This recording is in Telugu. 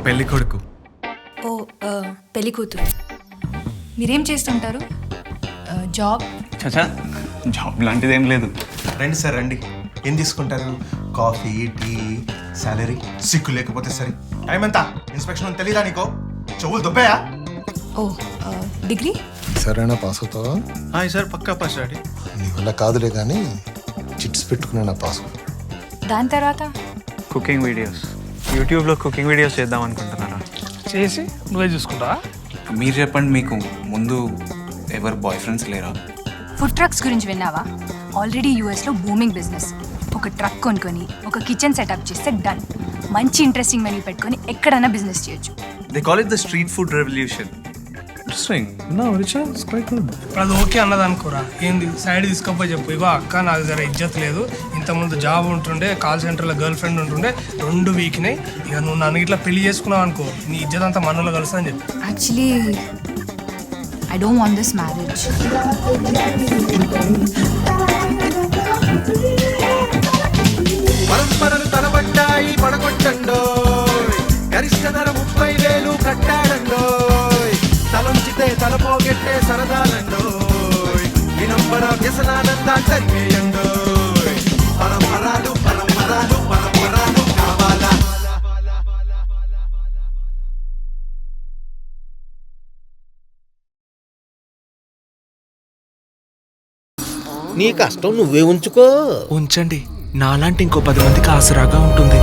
పెళ్లి కొడుకు. ఓ పెళ్లి కూతురు. మీరేం చేస్తుంటారు? జాబ్? చచా, జాబ్ లాంటిది ఏం లేదు. రండి సార్ రండి. ఏం తీసుకుంటారు? Coffee, tea, salary? సిక్కు లేకపోతే సరే. టైం ఎంత? ఇన్స్పెక్షన్ తెలీదా నీకో? చెవులు దుబ్బాయా? ఓ డిగ్రీ? సరేనా పాస్ అవుతావా? హాయ్ సార్, పక్కా పాస్ డాడీ. నీ వల్ల కాదులే కానీ చిట్స్ పెట్టుకునే నా పాస్. దాని తర్వాత కుకింగ్ వీడియోస్, యూట్యూబ్లో కుకింగ్ వీడియోస్ చేద్దాం అనుకుంటున్నారా? చేసి నువ్వే చూసుకుంటావా? మీరు చెప్పండి, మీకు ముందు ఎవరు బాయ్ ఫ్రెండ్స్ లేరా? ఫుడ్ ట్రక్స్ గురించి విన్నావా? ఆల్రెడీ యూఎస్లో బూమింగ్ బిజినెస్. ఒక ట్రక్ కొనుక్కొని ఒక కిచెన్ సెటప్ చేస్తే డన్. మంచి ఇంట్రెస్టింగ్ మెనూ పెట్టుకొని ఎక్కడైనా బిజినెస్ చేయొచ్చు. They call it the street food revolution. Interesting. No Richa, it's quite good. అది ఓకే అన్నదనుకోరా, ఏంది సైడ్ తీసుకపోయి చెప్పు, ఇగో అక్క నాకు జర ఇజ్జత్ లేదు, ఇంతకుముందు జాబ్ ఉంటుండే, కాల్ సెంటర్లో గర్ల్ ఫ్రెండ్ ఉంటుండే, 2 వీక్నాయి, ఇక నువ్వు నన్ను ఇట్లా పెళ్లి చేసుకున్నావు అనుకో, నీ ఇజ్జత్ అంతా మనలో కలుస్తా అని చెప్పి. Actually I don't want this marriage. పరంపరలు తలబడ్డాయి పడగొట్టండో, గరిష్ట ధర 30,000 కట్టాడండో, తలంచితే తలపోగెట్టే సరదాలండో, వినంబర వ్యసనానందా చరివేయండో, పరంపరాలు పరంపరాలు పరంపరాలు కావాలా. నీ కష్టం నువ్వే ఉంచుకో. ఉంచండి, నాలాంటి ఇంకో 10 మందికి ఆసరాగా ఉంటుంది.